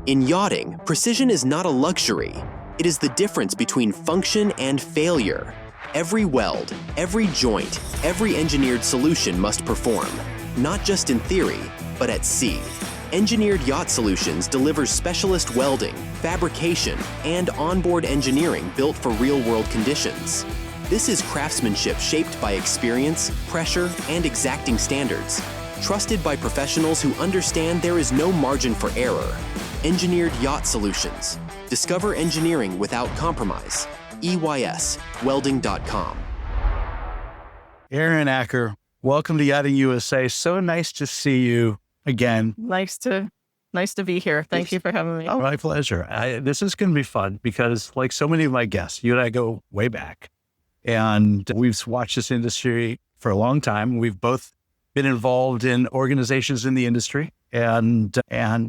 In yachting, precision is not a luxury. It is the difference between function and failure. Every weld, every joint, every engineered solution must perform, not just in theory, but at sea. Engineered Yacht Solutions delivers specialist welding, fabrication, and onboard engineering built for real-world conditions. This is craftsmanship shaped by experience, pressure, and exacting standards. Trusted by professionals who understand there is no margin for error. Engineered Yacht Solutions. Discover engineering without compromise. EYSwelding.com. Erin Ackor, welcome to Yachting USA. So nice to see you again. Nice to be here. Thank you for having me. Oh, my pleasure. This is going to be fun because, like so many of my guests, you and I go way back, and we've watched this industry for a long time. We've both been involved in organizations in the industry, and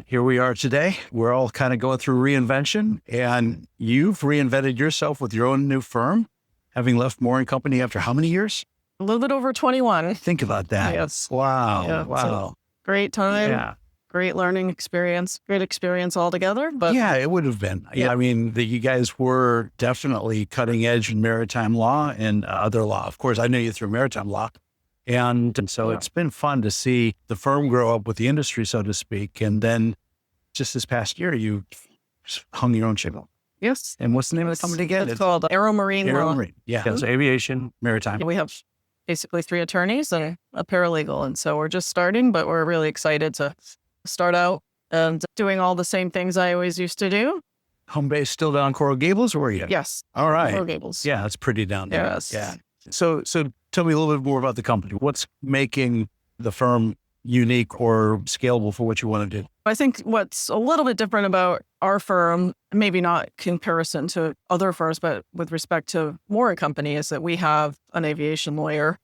here we are today. We're all kind of going through reinvention, and you've reinvented yourself with your own new firm, having left Moore & Company after how many years? A little bit over 21. Think about that. Yes. Wow. Yeah, wow. Great time. Yeah. Great learning experience. Great experience altogether. But yeah, it would have been. Yeah, I mean, you guys were definitely cutting edge in maritime law and other law. Of course, I know you through maritime law. And so it's been fun to see the firm grow up with the industry, so to speak. And then just this past year, you hung your own shingle. Yes. And what's the name of the company again? It's called AeroMarine Law. AeroMarine. Yeah. So aviation, maritime. We have basically 3 attorneys and a paralegal. And so we're just starting, but we're really excited to start out and doing all the same things I always used to do. Home base still down Coral Gables, or were you? Yes. All right. Coral Gables. Yeah, it's pretty down there. Yes. Yeah. So tell me a little bit more about the company. What's making the firm unique or scalable for what you want to do? I think what's a little bit different about our firm, maybe not comparison to other firms, but with respect to Moore & Company, is that we have an aviation lawyer.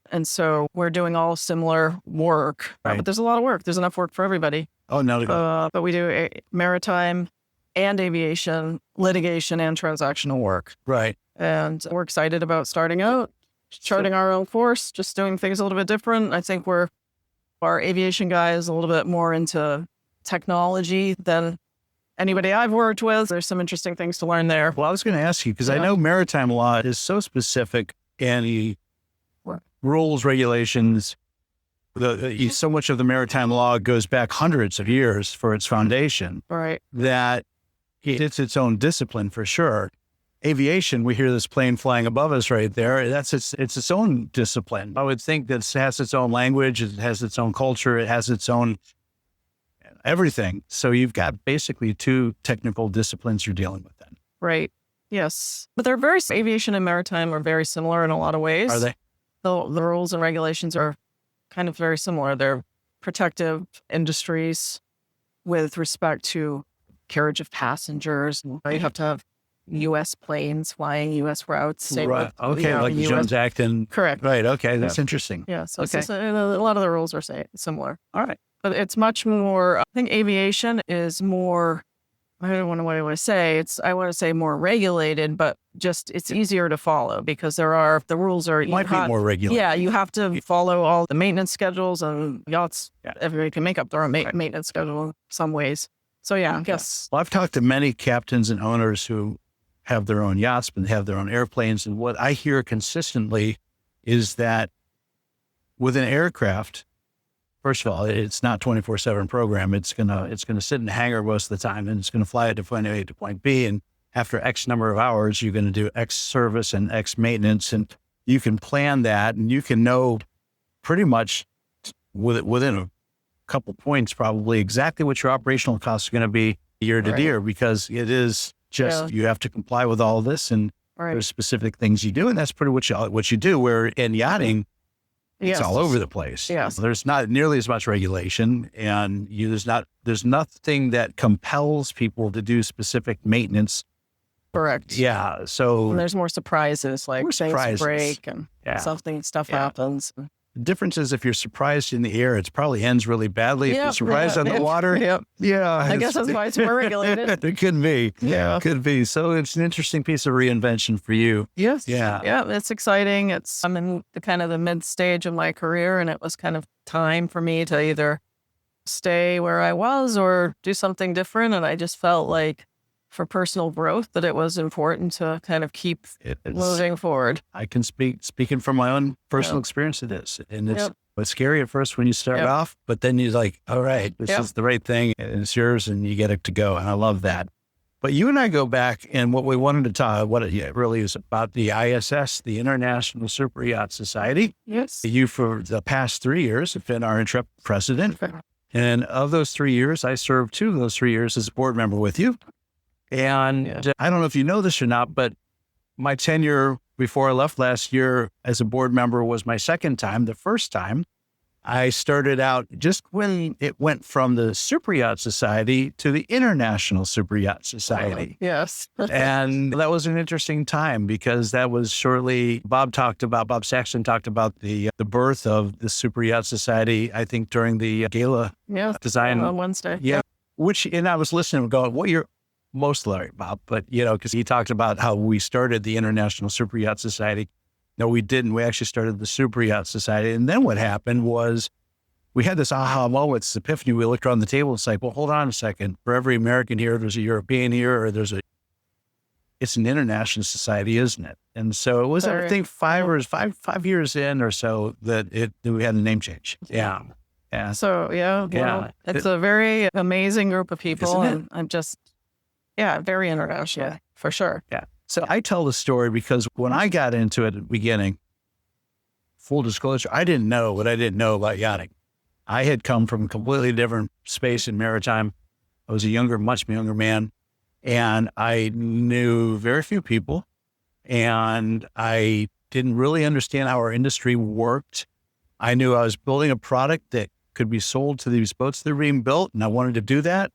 And so we're doing all similar work, right. But there's a lot of work. There's enough work for everybody. Oh, no. But we do maritime and aviation, litigation and transactional work. Right. And we're excited about starting out, charting our own course, just doing things a little bit different. I think our aviation guy is a little bit more into technology than anybody I've worked with. There's some interesting things to learn there. Well, I was going to ask you, because I know maritime law is so specific, and rules, regulations, so much of the maritime law goes back hundreds of years for its foundation. Right. That it's its own discipline for sure. Aviation, we hear this plane flying above us right there. It's its own discipline. I would think that it has its own language, it has its own culture, it has its own everything. So you've got basically 2 technical disciplines you're dealing with then. Right. Yes. But aviation and maritime are very similar in a lot of ways. Are they? The rules and regulations are kind of very similar. They're protective industries with respect to carriage of passengers. You have to have U.S. planes flying U.S. routes. Right. Okay, like the Jones Act and... Correct. Right, okay, that's interesting. Yeah, so okay. A lot of the rules are similar. All right. But it's much more, I think aviation is more, I don't know what I want to say. I want to say more regulated, but just it's easier to follow because the rules are... Might be more regulated. Yeah, you have to follow all the maintenance schedules, and yachts, everybody can make up their own maintenance schedule in some ways. So yeah, I guess. Well, I've talked to many captains and owners who have their own yachts, but have their own airplanes. And what I hear consistently is that with an aircraft, first of all, it's not 24/7 program. It's gonna sit in the hangar most of the time, and it's gonna fly it to point A to point B. And after X number of hours, you're gonna do X service and X maintenance, and you can plan that, and you can know pretty much within a couple points probably exactly what your operational costs are going to be year to year, because it is just you have to comply with all of this, and there's specific things you do, and that's pretty much what you do. Where in yachting, it's all over the place. Yes. There's not nearly as much regulation, and there's nothing that compels people to do specific maintenance. Correct. Yeah. So and there's more surprises, like things break and stuff happens. The difference is if you're surprised in the air, it probably ends really badly. If you're surprised on the water, I guess that's why it's more regulated. It could be. Yeah, it could be. So it's an interesting piece of reinvention for you. Yes. Yeah. Yeah, it's exciting. I'm in the kind of the mid stage of my career, and it was kind of time for me to either stay where I was or do something different. And I just felt like for personal growth that it was important to kind of keep moving forward. I can speaking from my own personal experience of this. And it's scary at first when you start off, but then you're like, all right, this is the right thing and it's yours and you get it to go. And I love that. But you and I go back, and what we wanted to talk, what it really is about the ISS, the International Superyacht Society. Yes. You, for the past 3 years, have been our intrepid president. And of those 3 years, I served 2 of those 3 years as a board member with you. And I don't know if you know this or not, but my tenure before I left last year as a board member was my second time. The first time, I started out just when it went from the Superyacht Society to the International Superyacht Society. Yes. And that was an interesting time because that was shortly, Bob Saxton talked about the birth of the Superyacht Society, I think during the gala design on Wednesday. Yeah. And I was listening and going, what you're most learning about, but because he talked about how we started the International Superyacht Society. No, we didn't. We actually started the Superyacht Society. And then what happened was we had this aha moment, this epiphany. We looked around the table and it's like, well, hold on a second. For every American here, there's a European here, or it's an international society, isn't it? And so it was, I think, 5 years in or so that we had a name change. Yeah. Yeah. So, it's a very amazing group of people. And I'm just, very international for sure. Yeah. So I tell the story because when I got into it at the beginning, full disclosure, I didn't know what I didn't know about yachting. I had come from a completely different space in maritime. I was much younger man, and I knew very few people, and I didn't really understand how our industry worked. I knew I was building a product that could be sold to these boats that were being built, and I wanted to do that.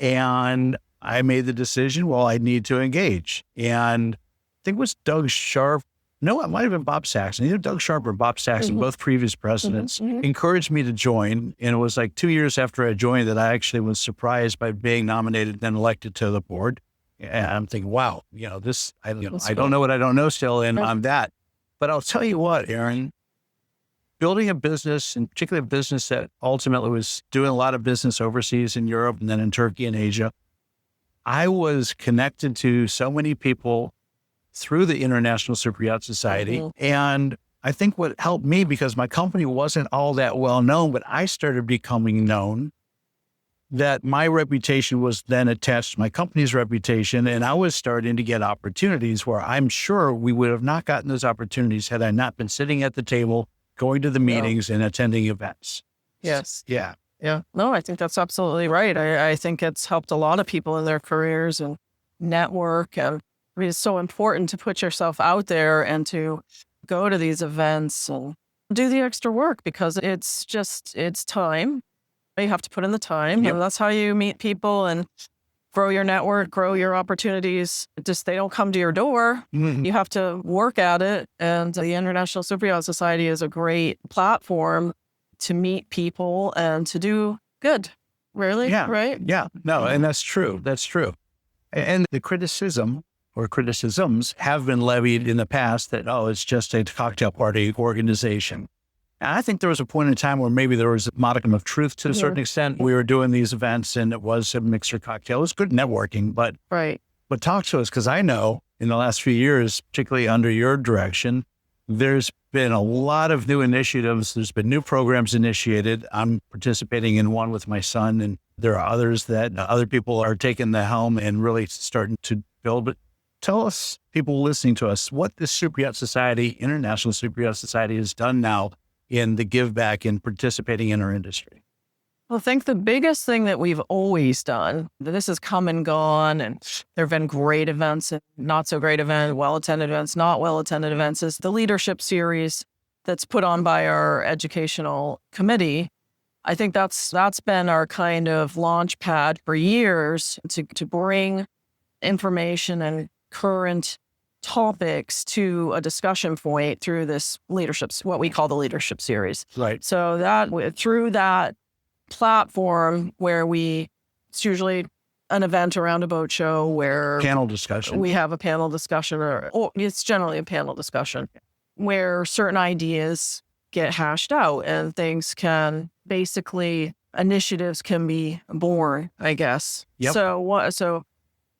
And I made the decision, I need to engage. And I think it was Doug Sharp. No, it might have been Bob Saxton. Either Doug Sharp or Bob Saxton, both previous presidents, encouraged me to join. And it was like 2 years after I joined that I actually was surprised by being nominated and then elected to the board. And I'm thinking, wow, I don't know what I don't know still, and I'm that. But I'll tell you what, Erin, building a business, and particularly a business that ultimately was doing a lot of business overseas in Europe and then in Turkey and Asia, I was connected to so many people through the International Superyacht Society. And I think what helped me, because my company wasn't all that well known, but I started becoming known, that my reputation was then attached to my company's reputation. And I was starting to get opportunities where I'm sure we would have not gotten those opportunities had I not been sitting at the table, going to the meetings and attending events. Yes. Yeah. Yeah. No, I think that's absolutely right. I think it's helped a lot of people in their careers and network. And it's so important to put yourself out there and to go to these events and do the extra work, because it's time. You have to put in the time. And that's how you meet people and grow your network, grow your opportunities. They don't come to your door. You have to work at it. And the International Superyacht Society is a great platform to meet people and to do good, really, right? Yeah, no, and that's true. That's true. And the criticism or criticisms have been levied in the past that, it's just a cocktail party organization. And I think there was a point in time where maybe there was a modicum of truth to a certain extent. We were doing these events and it was a mixer cocktail. It was good networking, but talk to us, because I know in the last few years, particularly under your direction, there's been a lot of new initiatives. There's been new programs initiated. I'm participating in one with my son, and there are others that other people are taking the helm and really starting to build. But tell us, people listening to us, what the Superyacht Society, International Superyacht Society, has done now in the give back and participating in our industry. Well, I think the biggest thing that we've always done, this has come and gone, and there have been great events and not so great events, well-attended events, not well-attended events, is the leadership series that's put on by our educational committee. I think that's been our kind of launch pad for years to bring information and current topics to a discussion point through this what we call the leadership series. Right. So that through that platform where it's usually an event around a boat show where panel discussion. We have a panel discussion, or it's generally a panel discussion where certain ideas get hashed out and things can basically initiatives can be born, I guess. Yep. So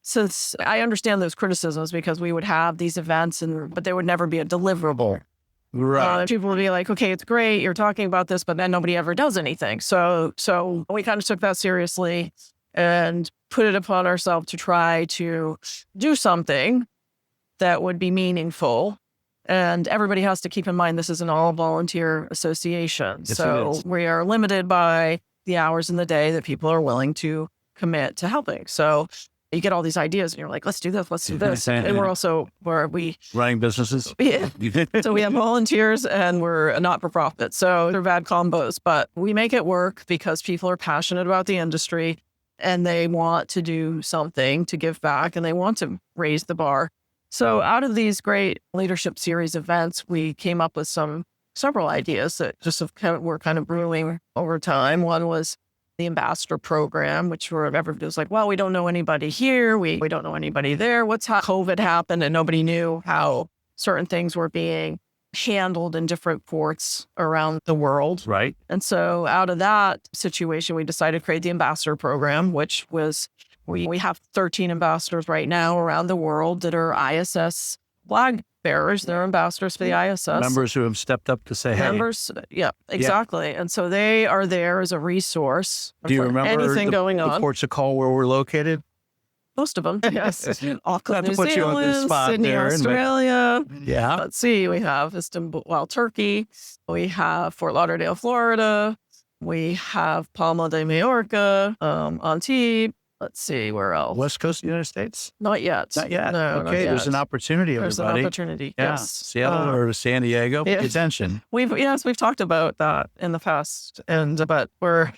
since I understand those criticisms, because we would have these events but there would never be a deliverable. Right. People would be like, okay, it's great, you're talking about this, but then nobody ever does anything. So we kind of took that seriously and put it upon ourselves to try to do something that would be meaningful. And everybody has to keep in mind this is an all-volunteer association. Yes, so it is. we are limited by the hours in the day that people are willing to commit to helping. So you get all these ideas and you're like, let's do this, let's do this. And we're also running businesses. Yeah. So we have volunteers and we're a not-for-profit. So they're bad combos, but we make it work because people are passionate about the industry and they want to do something to give back and they want to raise the bar. So out of these great leadership series events, we came up with several ideas that just were kind of brewing over time. One was the ambassador program, which everybody was like, well, we don't know anybody here. We don't know anybody there. How COVID happened and nobody knew how certain things were being handled in different ports around the world. Right. And so out of that situation, we decided to create the ambassador program, which was, we have 13 ambassadors right now around the world that are ISS flag bearers. They're ambassadors for the ISS. Members who have stepped up to say, hey. Members, yeah, exactly. And so they are there as a resource. Do you remember anything going on? The ports of call where we're located? Most of them, yes. Auckland, Not to New put you on the Zealand, spot Sydney, there, Australia. Yeah. Let's see, we have Istanbul, Turkey. We have Fort Lauderdale, Florida. We have Palma de Mallorca, Antibes. Let's see, where else? West Coast of the United States? Not yet. Not yet. No, okay, not yet. There's an opportunity, everybody. There's an opportunity, Yeah. yes. Seattle or San Diego, pay attention. We've talked about that in the past, but we're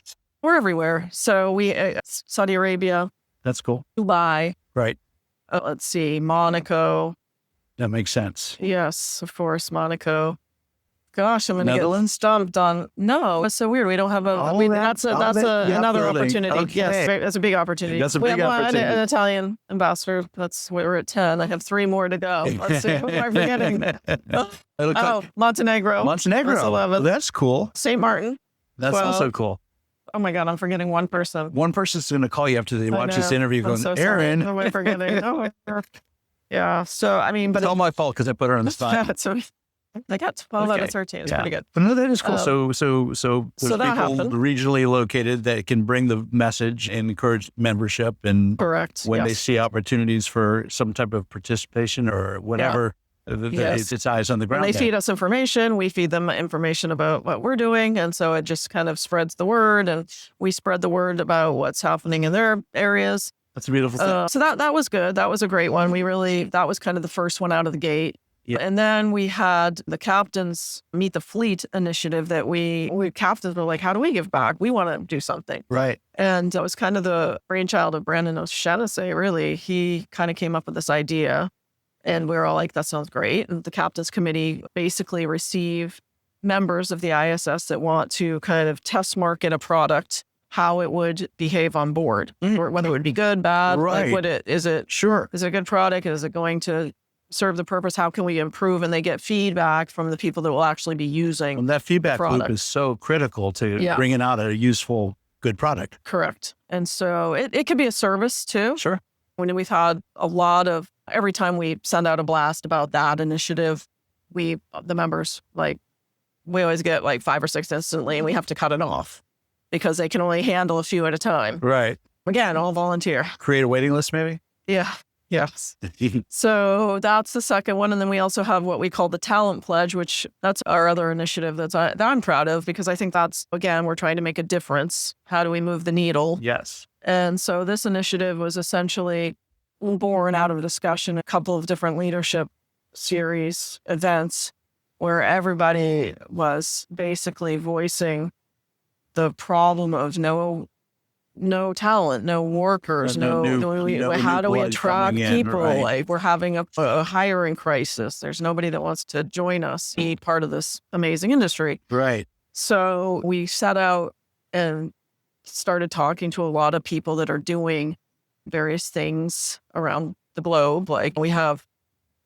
everywhere. So Saudi Arabia. That's cool. Dubai. Right. Let's see, Monaco. That makes sense. Yes, of course, Monaco. Gosh, I'm going to Netherlands? get stumped on. No, it's so weird. We don't have another opportunity. Okay. Yes, that's a big opportunity. That's a we big have opportunity. An Italian ambassador. We're at 10. I have 3 more to go. Let's see. Who am I forgetting? Montenegro. Montenegro. That's 11. That's cool. St. Martin. That's 12. also cool. Oh my God, I'm forgetting one person. One person's going to call you after they watch this know. interview I'm going, so sorry. Erin. Who am I forgetting? Yeah. So, I mean, but It's all my fault because I put her on the spot. So I got 12 out of 13. It's pretty good. But no, that is cool. So there's so that people happened. regionally located that can bring the message and encourage membership. And Correct. when they see opportunities for some type of participation or whatever, it's eyes on the ground. When they feed us information, we feed them information about what we're doing. And so it just kind of spreads the word, and we spread the word about what's happening in their areas. That's a beautiful thing. So that was good. That was a great one. That was kind of the first one out of the gate. Yeah. And then we had the Captains Meet the Fleet initiative that we captains were like, how do we give back? We want to do something. Right. And it was kind of the brainchild of Brandon O'Shannessy, really. He kind of came up with this idea, and we were all like, that sounds great. And the Captains Committee basically receive members of the ISS that want to kind of test market a product, how it would behave on board, or whether it would be good, bad. Right. Like, is it a good product? Is it going to serve the purpose? How can we improve? And they get feedback from the people that will actually be using. And that feedback the loop product. is so critical to bringing out a useful, good product. Correct. And so it could be a service too. Sure. When we've had a lot of, every time we send out a blast about that initiative, the members, we always get 5 or 6 instantly, and we have to cut it off because they can only handle a few at a time. Right. Again, all volunteer. Create a waiting list, maybe? Yeah. Yes. So that's the second one. And then we also have what we call the Talent Pledge, which that's our other initiative that I'm proud of, because I think that's, again, we're trying to make a difference. How do we move the needle? Yes. And so this initiative was essentially born out of a discussion, a couple of different leadership series events where everybody was basically voicing the problem of no talent, no workers, how do we attract people? Right. We're having a hiring crisis. There's nobody that wants to join us, be part of this amazing industry. Right. So we set out and started talking to a lot of people that are doing various things around the globe. Like we have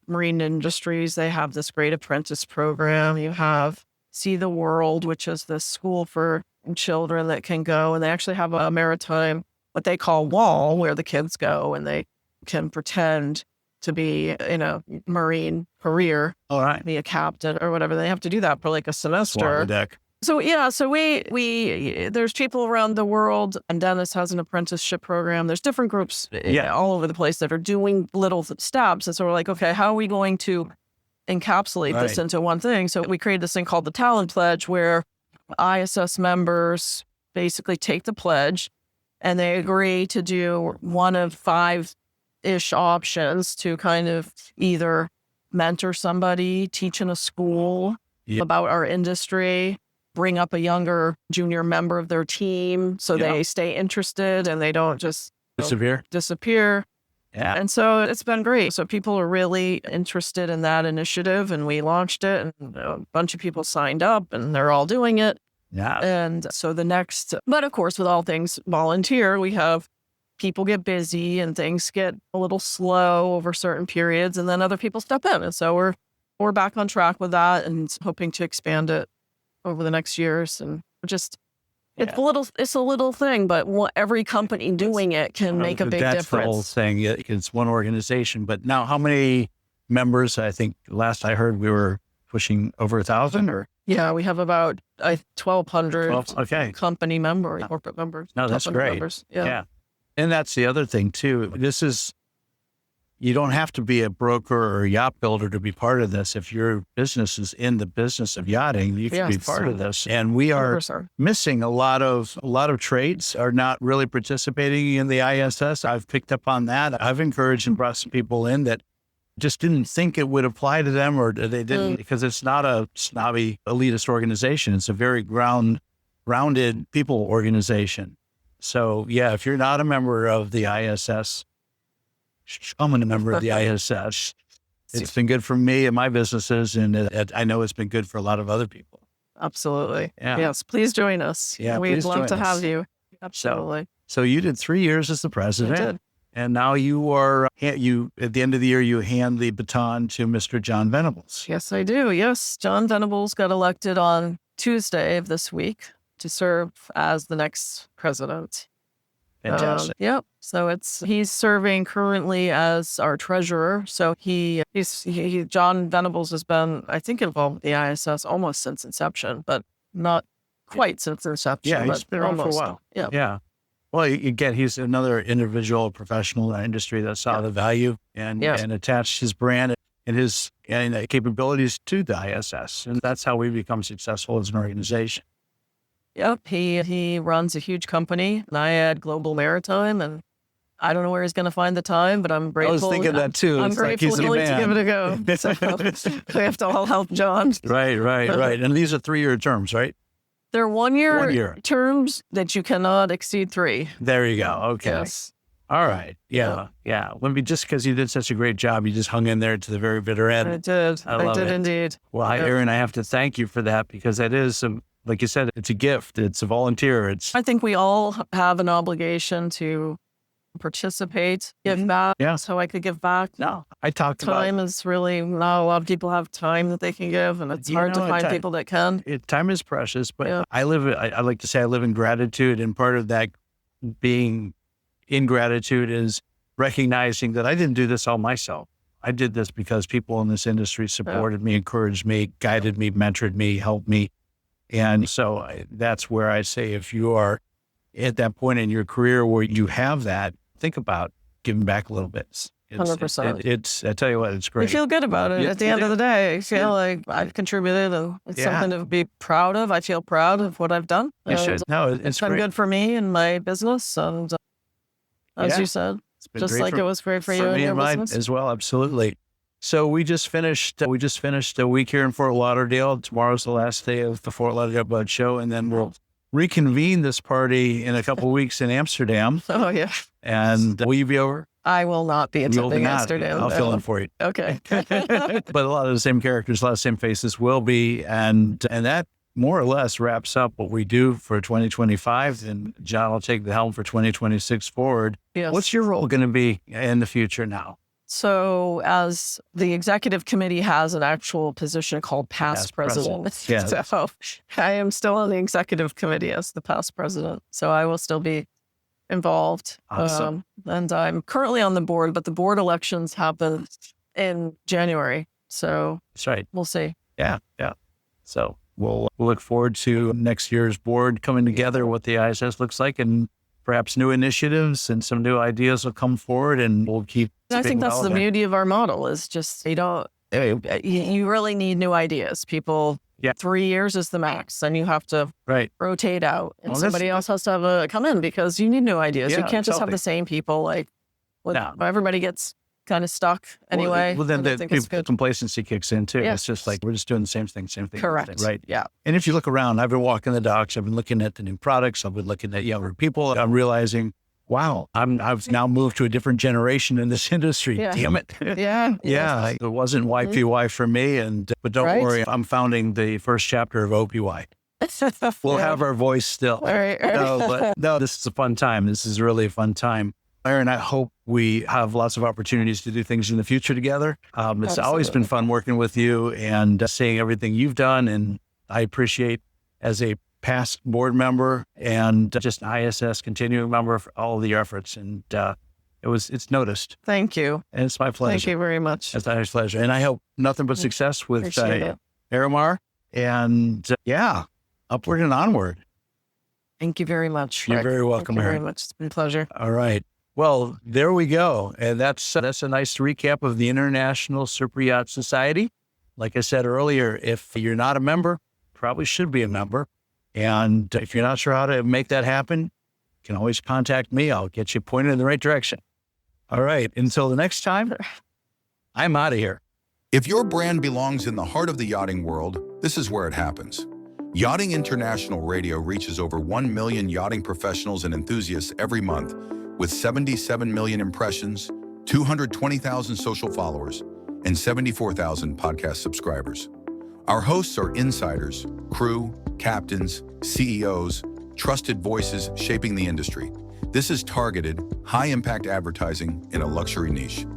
Marine Industries, they have this great apprentice program. You have See the World, which is the school for children that can go, and they actually have a maritime, what they call wall, where the kids go and they can pretend to be in a marine career, All right. be a captain or whatever. They have to do that for like a semester. Swat the deck. So yeah, so we there's people around the world, and Dennis has an apprenticeship program. There's different groups all over the place that are doing little steps. And so we're like, okay, how are we going to encapsulate this into one thing? So we created this thing called the Talent Pledge, where ISS members basically take the pledge and they agree to do one of 5-ish options to kind of either mentor somebody, teach in a school about our industry, bring up a younger junior member of their team so they stay interested and they don't just disappear. Yeah. And so it's been great. So people are really interested in that initiative, and we launched it, and a bunch of people signed up, and they're all doing it. Yeah. And so but of course, with all things volunteer, we have people get busy and things get a little slow over certain periods, and then other people step in. And so we're back on track with that and hoping to expand it over the next years. And just, it's a little thing, but every company doing it can make a big difference. That's the whole thing. It's one organization. But now, how many members? I think last I heard we were pushing over 1,000 or? Yeah, we have about 1,200 company members, corporate members. No, that's great. Members. Yeah. And that's the other thing too. You don't have to be a broker or a yacht builder to be part of this. If your business is in the business of yachting, you can be part of this. And we are missing a lot of trades are not really participating in the ISS. I've picked up on that. I've encouraged and brought some people in that just didn't think it would apply to them, or they didn't, because it's not a snobby elitist organization. It's a very rounded people organization. So yeah, if you're not a member of the ISS, I'm a member of the ISS. It's been good for me and my businesses, and I know it's been good for a lot of other people. Absolutely. Yeah. Yes, please join us. Yeah, we'd love to have you. Absolutely. So you did 3 years as the president. I did. And now you are, at the end of the year, you hand the baton to Mr. John Venables. Yes, I do. Yes, John Venables got elected on Tuesday of this week to serve as the next president. Fantastic. Yep. So he's serving currently as our treasurer. So John Venables has been, I think, involved with the ISS almost since inception, but not quite since inception. Yeah, he's been around for a while. Yeah. Yeah. Well, again, he's another individual professional in the industry that saw the value and attached his brand and his capabilities to the ISS. And that's how we become successful as an organization. Yep. He runs a huge company, NIAD Global Maritime, and I don't know where he's going to find the time, but I'm grateful. I was thinking that too. I'm grateful to give it a go. So we have to all help John. Right. And these are 3-year terms, right? They're 1-year terms that you cannot exceed 3. There you go. Okay. Yes. All right. Yeah. Let me, just because you did such a great job, you just hung in there to the very bitter end. I did. I did indeed. Well, Erin, I have to thank you for that, because that is like you said, it's a gift. It's a volunteer. I think we all have an obligation to participate, give back. Yeah. So I could give back. No, I talked about time is really not a lot of people have time that they can give, and it's hard to find people that can. Time is precious, but I like to say I live in gratitude, and part of that being in gratitude is recognizing that I didn't do this all myself. I did this because people in this industry supported me, encouraged me, guided me, mentored me, helped me. And so that's where I say, if you are at that point in your career where you have that, think about giving back a little bit. 100%. I tell you what, it's great. You feel good about it. At the end of the day, I feel like I've contributed, and it's something to be proud of. I feel proud of what I've done. You should. No, it's been good for me and my business. And as you said, just like it was great for you and your business as well. Absolutely. So we just finished a week here in Fort Lauderdale. Tomorrow's the last day of the Fort Lauderdale Boat Show, and then we'll reconvene this party in a couple of weeks in Amsterdam. Oh yeah. And will you be over? I will not be attending Amsterdam. I'll fill in for you. Okay. But a lot of the same characters, a lot of the same faces will be, and that more or less wraps up what we do for 2025. And John will take the helm for 2026 forward. Yes. What's your role going to be in the future now? So as the executive committee has an actual position called past president. Yes. So I am still on the executive committee as the past president. So I will still be involved. Awesome. And I'm currently on the board, but the board elections happen in January. So That's right. we'll see. Yeah. So we'll look forward to next year's board coming together, what the ISS looks like, and perhaps new initiatives and some new ideas will come forward, and we'll keep. And I think that's the beauty of our model is just, you really need new ideas. People, 3 years is the max, and you have to rotate out, and somebody else has to come in because you need new ideas. You can't just have the same people. Everybody gets kind of stuck anyway. Well, then the complacency kicks in too. Yeah. It's just like we're just doing the same thing. Correct. Right. Yeah. And if you look around, I've been walking the docks. I've been looking at the new products. I've been looking at younger people. I'm realizing, wow, I've now moved to a different generation in this industry. Yeah. Damn it. Yeah. It wasn't YPY for me, but don't worry, I'm founding the first chapter of OPY. We'll have our voice still. All right. No, this is a fun time. This is really a fun time. Erin, I hope we have lots of opportunities to do things in the future together. It's always been fun working with you and seeing everything you've done. And I appreciate, as a past board member and just an ISS continuing member, for all of your efforts. And it's noticed. Thank you. And it's my pleasure. Thank you very much. It's my pleasure. And I hope nothing but success with AeroMarine. And upward and onward. Thank you very much. You're very welcome, Thank you Erin. very much. It's been a pleasure. All right. Well, there we go. And that's a nice recap of the International Superyacht Society. Like I said earlier, if you're not a member, probably should be a member. And if you're not sure how to make that happen, you can always contact me. I'll get you pointed in the right direction. All right. Until the next time, I'm out of here. If your brand belongs in the heart of the yachting world, this is where it happens. Yachting International Radio reaches over 1 million yachting professionals and enthusiasts every month, with 77 million impressions, 220,000 social followers, and 74,000 podcast subscribers. Our hosts are insiders, crew, captains, CEOs, trusted voices shaping the industry. This is targeted, high-impact advertising in a luxury niche.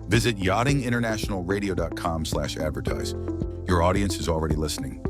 Visit yachtinginternationalradio.com/advertise. Your audience is already listening.